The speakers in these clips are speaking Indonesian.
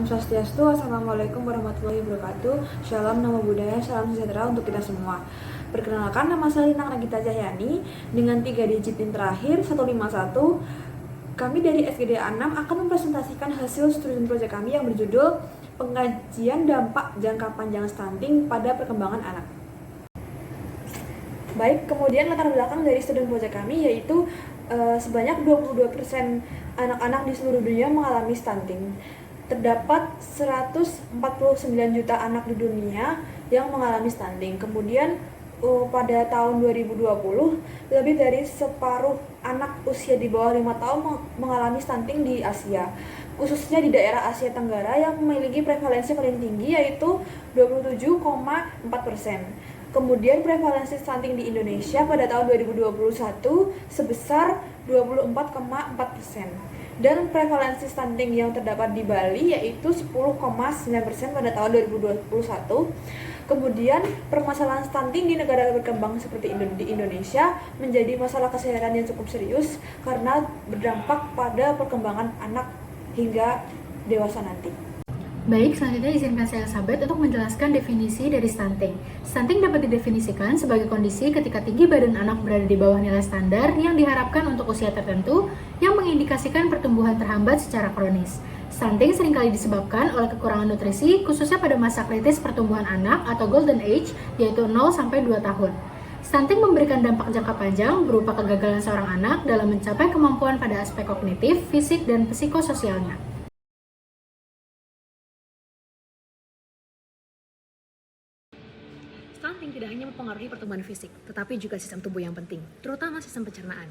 Om Swastiastu, Assalamualaikum warahmatullahi wabarakatuh. Shalom, Namo Buddhaya, salam sejahtera untuk kita semua. Perkenalkan, nama saya Lina Nagita Cahyani dengan 3 digit PIN terakhir 151. Kami dari SGD 6 akan mempresentasikan hasil studi proyek kami yang berjudul Pengkajian Dampak Jangka Panjang Stunting pada Perkembangan Anak. Baik, kemudian latar belakang dari studi proyek kami yaitu sebanyak 22% anak-anak di seluruh dunia mengalami stunting. Terdapat 149 juta anak di dunia yang mengalami stunting. Kemudian pada tahun 2020, lebih dari separuh anak usia di bawah 5 tahun mengalami stunting di Asia, khususnya di daerah Asia Tenggara yang memiliki prevalensi paling tinggi yaitu 27,4%. Kemudian prevalensi stunting di Indonesia pada tahun 2021 sebesar 24,4%. Dan prevalensi stunting yang terdapat di Bali yaitu 10,9% pada tahun 2021. Kemudian permasalahan stunting di negara berkembang seperti di Indonesia menjadi masalah kesehatan yang cukup serius karena berdampak pada perkembangan anak hingga dewasa nanti. Baik, selanjutnya izinkan saya Elizabeth untuk menjelaskan definisi dari stunting. Stunting dapat didefinisikan sebagai kondisi ketika tinggi badan anak berada di bawah nilai standar yang diharapkan untuk usia tertentu yang mengindikasikan pertumbuhan terhambat secara kronis. Stunting seringkali disebabkan oleh kekurangan nutrisi, khususnya pada masa kritis pertumbuhan anak atau golden age, yaitu 0-2 tahun. Stunting memberikan dampak jangka panjang berupa kegagalan seorang anak dalam mencapai kemampuan pada aspek kognitif, fisik, dan psikososialnya. Stunting tidak hanya mempengaruhi pertumbuhan fisik, tetapi juga sistem tubuh yang penting, terutama sistem pencernaan.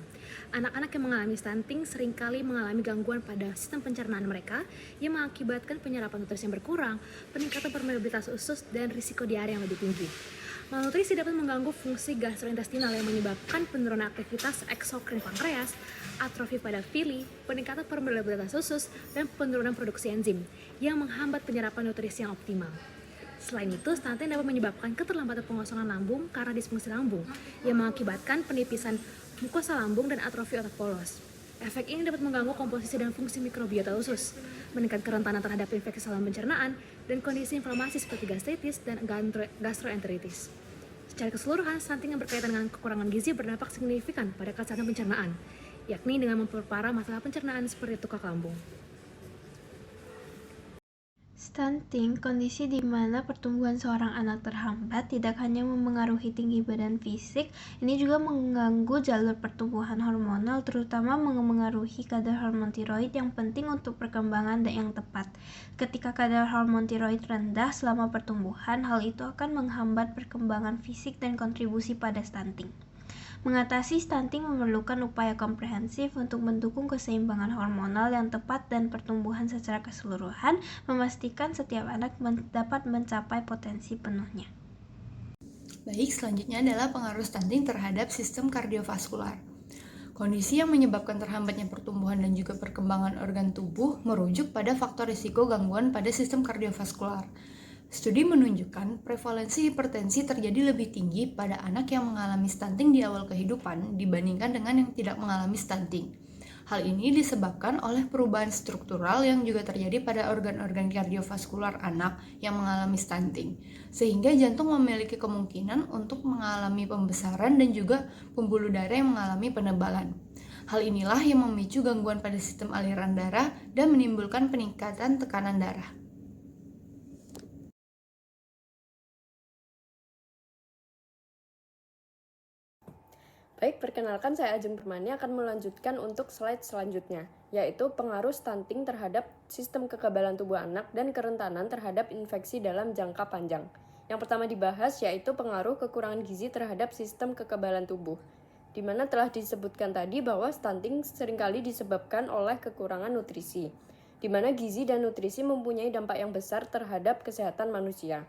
Anak-anak yang mengalami stunting seringkali mengalami gangguan pada sistem pencernaan mereka yang mengakibatkan penyerapan nutrisi yang berkurang, peningkatan permeabilitas usus, dan risiko diare yang lebih tinggi. Malnutrisi dapat mengganggu fungsi gastrointestinal yang menyebabkan penurunan aktivitas eksokrin pankreas, atrofi pada fili, peningkatan permeabilitas usus, dan penurunan produksi enzim yang menghambat penyerapan nutrisi yang optimal. Selain itu, stunting dapat menyebabkan keterlambatan pengosongan lambung karena disfungsi lambung yang mengakibatkan penipisan mukosa lambung dan atrofi otot polos. Efek ini dapat mengganggu komposisi dan fungsi mikrobiota usus, meningkatkan kerentanan terhadap infeksi saluran pencernaan, dan kondisi inflamasi seperti gastritis dan gastroenteritis. Secara keseluruhan, stunting yang berkaitan dengan kekurangan gizi berdampak signifikan pada kesehatan pencernaan, yakni dengan memperparah masalah pencernaan seperti tukak lambung. Stunting, kondisi di mana pertumbuhan seorang anak terhambat, tidak hanya memengaruhi tinggi badan fisik, ini juga mengganggu jalur pertumbuhan hormonal, terutama memengaruhi kadar hormon tiroid yang penting untuk perkembangan yang tepat. Ketika kadar hormon tiroid rendah selama pertumbuhan, hal itu akan menghambat perkembangan fisik dan kontribusi pada stunting. Mengatasi stunting memerlukan upaya komprehensif untuk mendukung keseimbangan hormonal yang tepat dan pertumbuhan secara keseluruhan, memastikan setiap anak dapat mencapai potensi penuhnya. Baik, selanjutnya adalah pengaruh stunting terhadap sistem kardiovaskular. Kondisi yang menyebabkan terhambatnya pertumbuhan dan juga perkembangan organ tubuh merujuk pada faktor risiko gangguan pada sistem kardiovaskular. Studi menunjukkan prevalensi hipertensi terjadi lebih tinggi pada anak yang mengalami stunting di awal kehidupan dibandingkan dengan yang tidak mengalami stunting. Hal ini disebabkan oleh perubahan struktural yang juga terjadi pada organ-organ kardiovaskular anak yang mengalami stunting, sehingga jantung memiliki kemungkinan untuk mengalami pembesaran dan juga pembuluh darah yang mengalami penebalan. Hal inilah yang memicu gangguan pada sistem aliran darah dan menimbulkan peningkatan tekanan darah. Baik, perkenalkan saya Ajeng Permani akan melanjutkan untuk slide selanjutnya, yaitu pengaruh stunting terhadap sistem kekebalan tubuh anak dan kerentanan terhadap infeksi dalam jangka panjang. Yang pertama dibahas yaitu pengaruh kekurangan gizi terhadap sistem kekebalan tubuh, di mana telah disebutkan tadi bahwa stunting seringkali disebabkan oleh kekurangan nutrisi, di mana gizi dan nutrisi mempunyai dampak yang besar terhadap kesehatan manusia.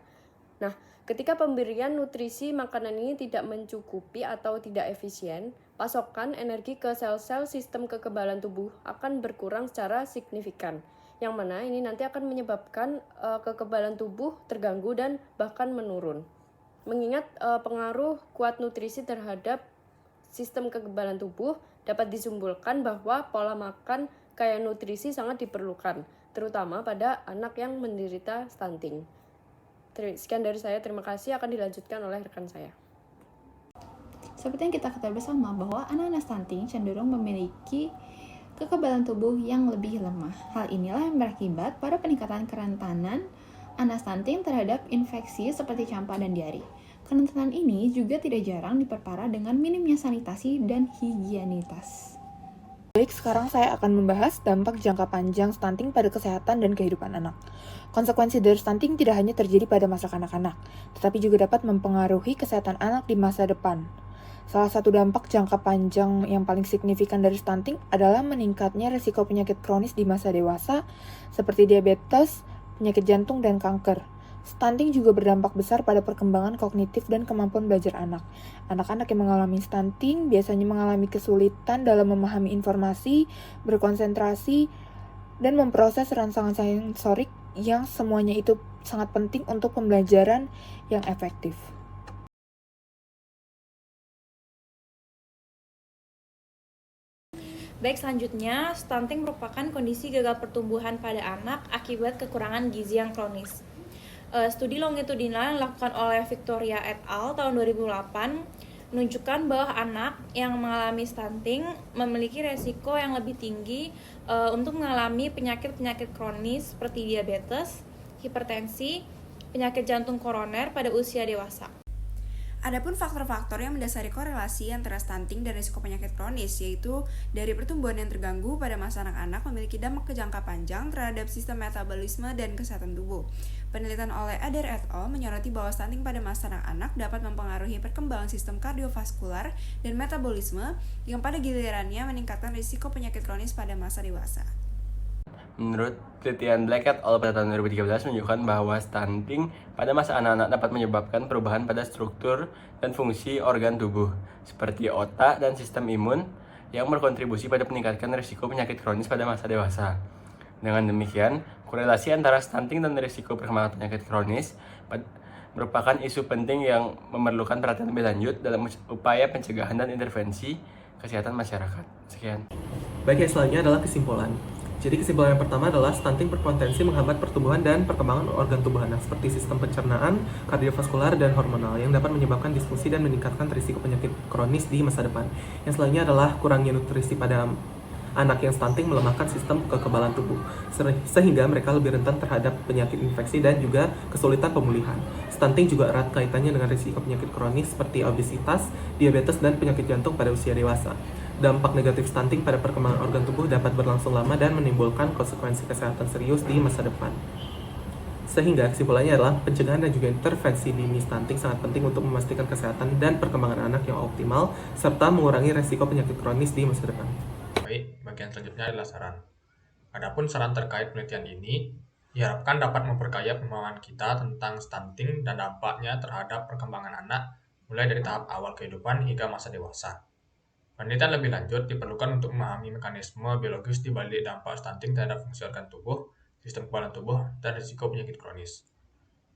Nah, ketika pemberian nutrisi makanan ini tidak mencukupi atau tidak efisien, pasokan energi ke sel-sel sistem kekebalan tubuh akan berkurang secara signifikan, yang mana ini nanti akan menyebabkan kekebalan tubuh terganggu dan bahkan menurun. Mengingat pengaruh kuat nutrisi terhadap sistem kekebalan tubuh, dapat disimpulkan bahwa pola makan kaya nutrisi sangat diperlukan, terutama pada anak yang menderita stunting. Sekian dari saya, terima kasih. Akan dilanjutkan oleh rekan saya. Seperti yang kita ketahui bersama bahwa anak-anak stunting cenderung memiliki kekebalan tubuh yang lebih lemah. Hal inilah yang berakibat pada peningkatan kerentanan anak stunting terhadap infeksi seperti campak dan diare. Kerentanan ini juga tidak jarang diperparah dengan minimnya sanitasi dan higienitas. Baik, sekarang saya akan membahas dampak jangka panjang stunting pada kesehatan dan kehidupan anak. Konsekuensi dari stunting tidak hanya terjadi pada masa kanak-kanak, tetapi juga dapat mempengaruhi kesehatan anak di masa depan. Salah satu dampak jangka panjang yang paling signifikan dari stunting adalah meningkatnya risiko penyakit kronis di masa dewasa, seperti diabetes, penyakit jantung, dan kanker. Stunting juga berdampak besar pada perkembangan kognitif dan kemampuan belajar anak. Anak-anak yang mengalami stunting biasanya mengalami kesulitan dalam memahami informasi, berkonsentrasi, dan memproses rangsangan sensorik yang semuanya itu sangat penting untuk pembelajaran yang efektif. Baik, selanjutnya, stunting merupakan kondisi gagal pertumbuhan pada anak akibat kekurangan gizi yang kronis. Studi longitudinal yang dilakukan oleh Victoria et al. Tahun 2008 menunjukkan bahwa anak yang mengalami stunting memiliki resiko yang lebih tinggi untuk mengalami penyakit-penyakit kronis seperti diabetes, hipertensi, penyakit jantung koroner pada usia dewasa. Adapun faktor-faktor yang mendasari korelasi antara stunting dan risiko penyakit kronis, yaitu dari pertumbuhan yang terganggu pada masa anak-anak memiliki dampak ke jangka panjang terhadap sistem metabolisme dan kesehatan tubuh. Penelitian oleh Adair et al. Menyoroti bahwa stunting pada masa anak-anak dapat mempengaruhi perkembangan sistem kardiovaskular dan metabolisme yang pada gilirannya meningkatkan risiko penyakit kronis pada masa dewasa. Menurut penelitian Black et al. Pada tahun 2013 menunjukkan bahwa stunting pada masa anak-anak dapat menyebabkan perubahan pada struktur dan fungsi organ tubuh, seperti otak dan sistem imun, yang berkontribusi pada peningkatan risiko penyakit kronis pada masa dewasa. Dengan demikian, korelasi antara stunting dan risiko perkembangan penyakit kronis merupakan isu penting yang memerlukan perhatian lebih lanjut dalam upaya pencegahan dan intervensi kesehatan masyarakat. Sekian. Baik, yang selanjutnya adalah kesimpulan. Jadi kesimpulan yang pertama adalah stunting berpotensi menghambat pertumbuhan dan perkembangan organ tubuh anak seperti sistem pencernaan, kardiovaskular, dan hormonal yang dapat menyebabkan disfungsi dan meningkatkan risiko penyakit kronis di masa depan. Yang selanjutnya adalah kurangnya nutrisi pada anak yang stunting melemahkan sistem kekebalan tubuh, sehingga mereka lebih rentan terhadap penyakit infeksi dan juga kesulitan pemulihan. Stunting juga erat kaitannya dengan risiko penyakit kronis seperti obesitas, diabetes, dan penyakit jantung pada usia dewasa. Dampak negatif stunting pada perkembangan organ tubuh dapat berlangsung lama dan menimbulkan konsekuensi kesehatan serius di masa depan. Sehingga kesimpulannya adalah pencegahan dan juga intervensi dini stunting sangat penting untuk memastikan kesehatan dan perkembangan anak yang optimal, serta mengurangi resiko penyakit kronis di masa depan. Baik, bagian selanjutnya adalah saran. Adapun saran terkait penelitian ini, diharapkan dapat memperkaya pemahaman kita tentang stunting dan dampaknya terhadap perkembangan anak, mulai dari tahap awal kehidupan hingga masa dewasa. Penelitian lebih lanjut diperlukan untuk memahami mekanisme biologis di balik dampak stunting terhadap fungsi organ tubuh, sistem kekebalan tubuh, dan risiko penyakit kronis.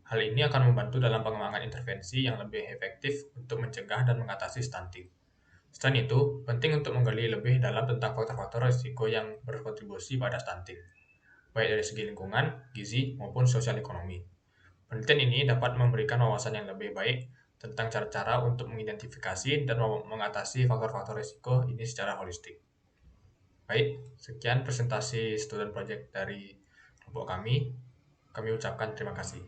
Hal ini akan membantu dalam pengembangan intervensi yang lebih efektif untuk mencegah dan mengatasi stunting. Selain itu, penting untuk menggali lebih dalam tentang faktor-faktor risiko yang berkontribusi pada stunting, baik dari segi lingkungan, gizi, maupun sosial ekonomi. Penelitian ini dapat memberikan wawasan yang lebih baik tentang cara-cara untuk mengidentifikasi dan mengatasi faktor-faktor risiko ini secara holistik. Baik, sekian presentasi student project dari kelompok kami. Kami ucapkan terima kasih.